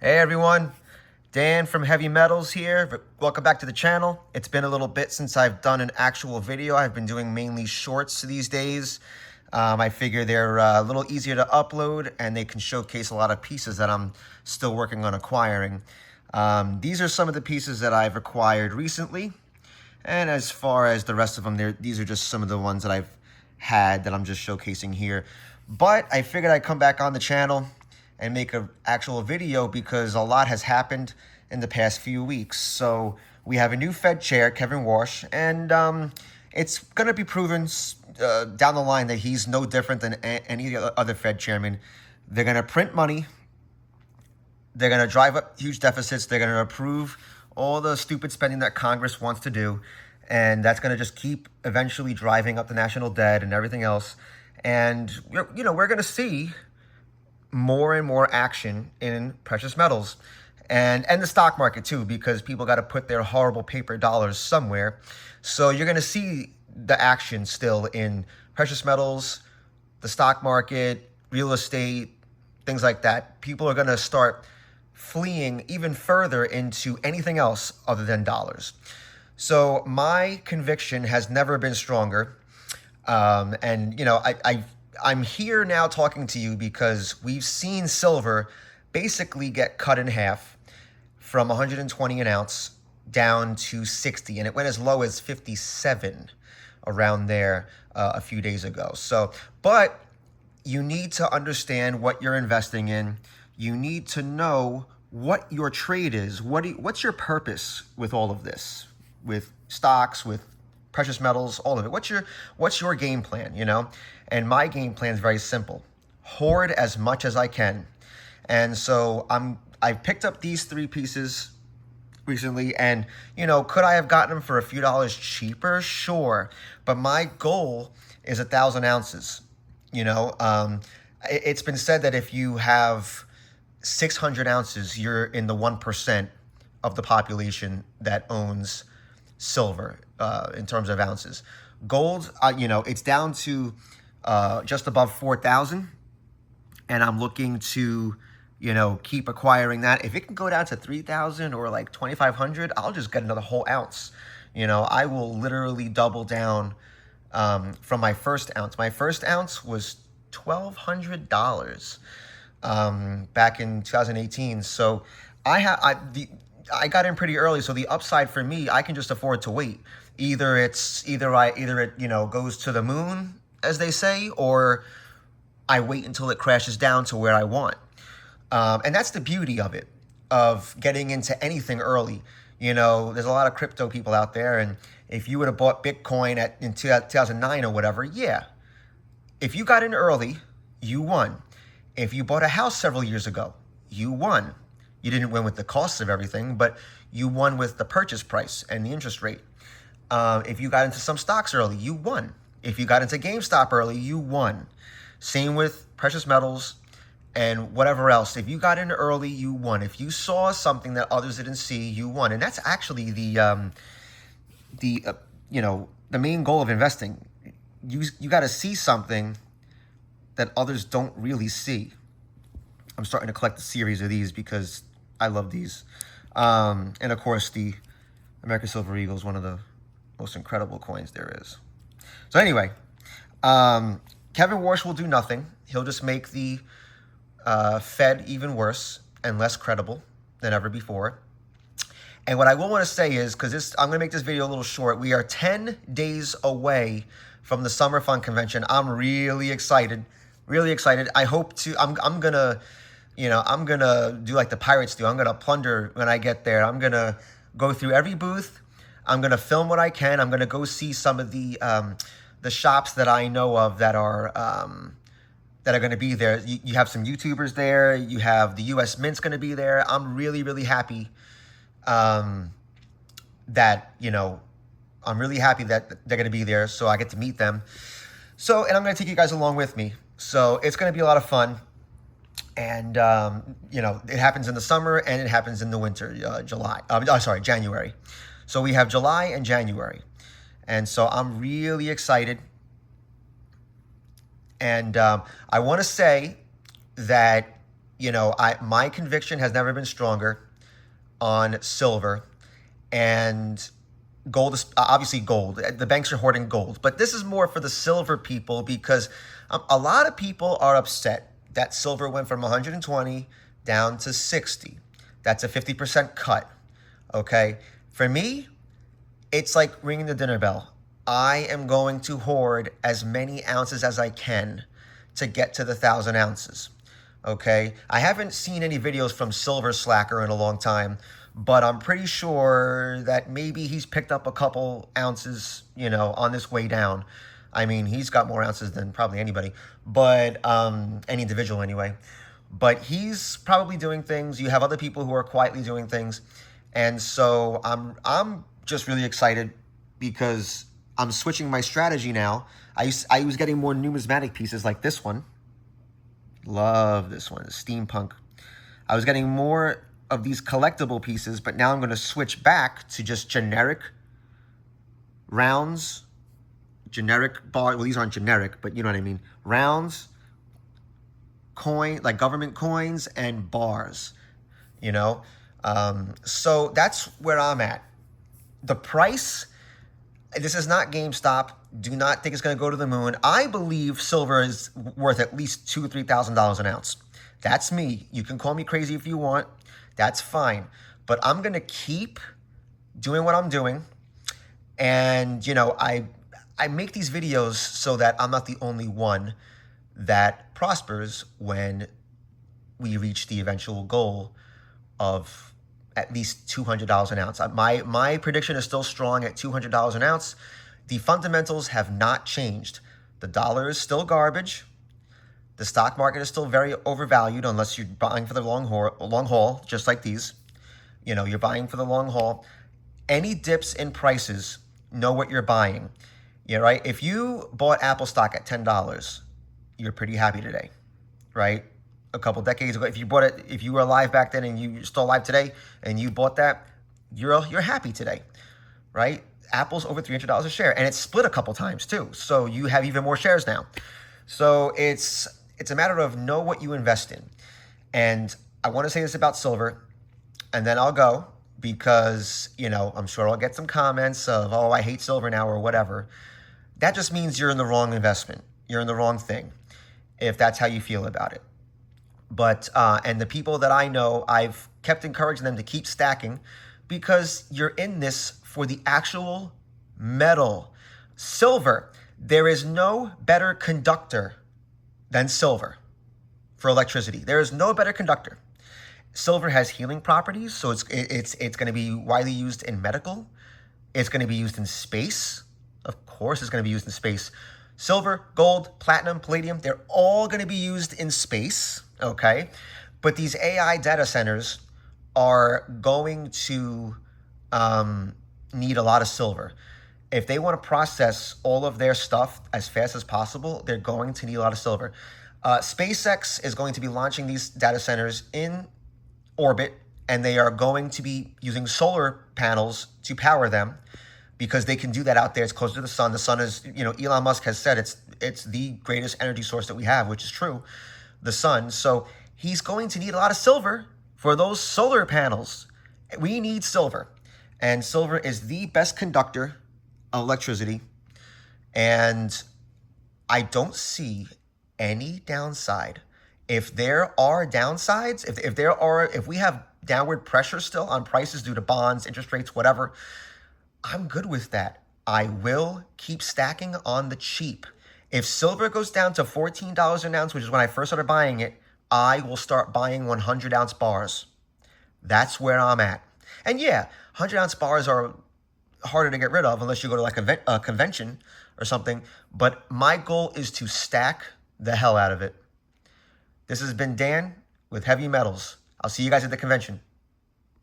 Hey everyone, Dan from Heavy Metals here. Welcome back to the channel. It's been a little bit since I've done an actual video. I've been doing mainly shorts these days. I figure they're a little easier to upload and they can showcase a lot of pieces that I'm still working on acquiring. These are some of the pieces that I've acquired recently. And as far as the rest of them, these are just some of the ones that I've had that I'm just showcasing here. But I figured I'd come back on the channel and make an actual video because a lot has happened in the past few weeks. So we have a new Fed chair, Kevin Warsh, and it's going to be proven down the line that he's no different than any other Fed chairman. They're going to print money. They're going to drive up huge deficits. They're going to approve all the stupid spending that Congress wants to do. And that's going to just keep eventually driving up the national debt and everything else. And, we're going to see more and more action in precious metals and the stock market too, because people got to put their horrible paper dollars somewhere. So you're going to see the action still in precious metals, the stock market, real estate, things like that. People are going to start fleeing even further into anything else other than dollars. So my conviction has never been stronger. I'm here now talking to you because we've seen silver basically get cut in half from 120 an ounce down to 60, and it went as low as 57 around there a few days ago. But you need to understand what you're investing in. You need to know what your trade is. What's your purpose with all of this, with stocks, with precious metals, all of it? What's your game plan, And my game plan is very simple. Hoard as much as I can. And so I've picked up these three pieces recently, and could I have gotten them for a few dollars cheaper? Sure. But my goal is 1,000 ounces. It's been said that if you have 600 ounces, you're in the 1% of the population that owns silver in terms of ounces. Gold, it's down to just above 4,000, and I'm looking to, keep acquiring that. If it can go down to 3,000 or like 2,500, I'll just get another whole ounce. I will literally double down from my first ounce. My first ounce was $1,200 back in 2018. So I got in pretty early, so the upside for me, I can just afford to wait. Either it goes to the moon, as they say, or I wait until it crashes down to where I want. And that's the beauty of it, of getting into anything early. There's a lot of crypto people out there, and if you would have bought Bitcoin in 2009 or whatever, yeah. If you got in early, you won. If you bought a house several years ago, you won. You didn't win with the costs of everything, but you won with the purchase price and the interest rate. If you got into some stocks early, you won. If you got into GameStop early, you won. Same with precious metals and whatever else. If you got in early, you won. If you saw something that others didn't see, you won. And that's actually the main goal of investing. You got to see something that others don't really see. I'm starting to collect a series of these because I love these. And of course, the American Silver Eagle is one of the most incredible coins there is. So anyway, Kevin Warsh will do nothing. He'll just make the Fed even worse and less credible than ever before. And what I will want to say is, because I'm going to make this video a little short, we are 10 days away from the Summer Fund Convention. I'm really excited. Really excited. I hope to. I'm gonna do like the pirates do. I'm gonna plunder when I get there. I'm gonna go through every booth. I'm gonna film what I can. I'm gonna go see some of the shops that I know of that are going to be there. You have some YouTubers there. You have the U.S. Mint's going to be there. I'm really, really happy I'm really happy that they're going to be there, so I get to meet them. So, and I'm going to take you guys along with me. So it's going to be a lot of fun. And, it happens in the summer and it happens in the winter, January. So we have July and January. And so I'm really excited. And I want to say that, my conviction has never been stronger on silver, and gold is obviously gold. The banks are hoarding gold, but this is more for the silver people because a lot of people are upset that silver went from 120 down to 60. That's a 50% cut. Okay. For me, it's like ringing the dinner bell. I am going to hoard as many ounces as I can to get to the 1,000 ounces. Okay. I haven't seen any videos from Silver Slacker in a long time, but I'm pretty sure that maybe he's picked up a couple ounces, on this way down. I mean, he's got more ounces than probably anybody, but any individual anyway. But he's probably doing things. You have other people who are quietly doing things. And so I'm just really excited because I'm switching my strategy now. I was getting more numismatic pieces like this one. Love this one, steampunk. I was getting more of these collectible pieces, but now I'm going to switch back to just generic rounds, generic bar. Well, these aren't generic, but you know what I mean. Rounds, coin, like government coins, and bars. So that's where I'm at. The price, this is not GameStop. Do not think it's going to go to the moon. I believe silver is worth at least $2,000 or $3,000 an ounce. That's me. You can call me crazy if you want. That's fine. But I'm going to keep doing what I'm doing. And, I make these videos so that I'm not the only one that prospers when we reach the eventual goal of at least $200 an ounce. My prediction is still strong at $200 an ounce. The fundamentals have not changed. The dollar is still garbage. The stock market is still very overvalued unless you're buying for the long haul, just like these. You're buying for the long haul. Any dips in prices, know what you're buying. Right? If you bought Apple stock at $10, you're pretty happy today, right? A couple decades ago, if you bought it, if you were alive back then and you're still alive today and you bought that, you're happy today, right? Apple's over $300 a share, and it's split a couple times too. So you have even more shares now. So it's a matter of know what you invest in. And I want to say this about silver, and then I'll go because, I'm sure I'll get some comments of, oh, I hate silver now or whatever. That just means you're in the wrong investment. You're in the wrong thing, if that's how you feel about it. But, and the people that I know, I've kept encouraging them to keep stacking because you're in this for the actual metal. Silver, there is no better conductor than silver for electricity. There is no better conductor. Silver has healing properties, so it's going to be widely used in medical. It's going to be used in space. Of course, it's going to be used in space. Silver, gold, platinum, palladium, they're all going to be used in space, okay? But these AI data centers are going to need a lot of silver. If they want to process all of their stuff as fast as possible, they're going to need a lot of silver. SpaceX is going to be launching these data centers in orbit, and they are going to be using solar panels to power them because they can do that out there. It's closer to the sun. The sun is, Elon Musk has said it's the greatest energy source that we have, which is true, the sun. So he's going to need a lot of silver for those solar panels. We need silver, and silver is the best conductor of electricity, and I don't see any downside. If there are downsides, if we have downward pressure still on prices due to bonds, interest rates, whatever, I'm good with that. I will keep stacking on the cheap. If silver goes down to $14 an ounce, which is when I first started buying it, I will start buying 100-ounce bars. That's where I'm at. And yeah, 100-ounce bars are harder to get rid of unless you go to like a convention or something. But my goal is to stack the hell out of it. This has been Dan with Heavy Metals. I'll see you guys at the convention.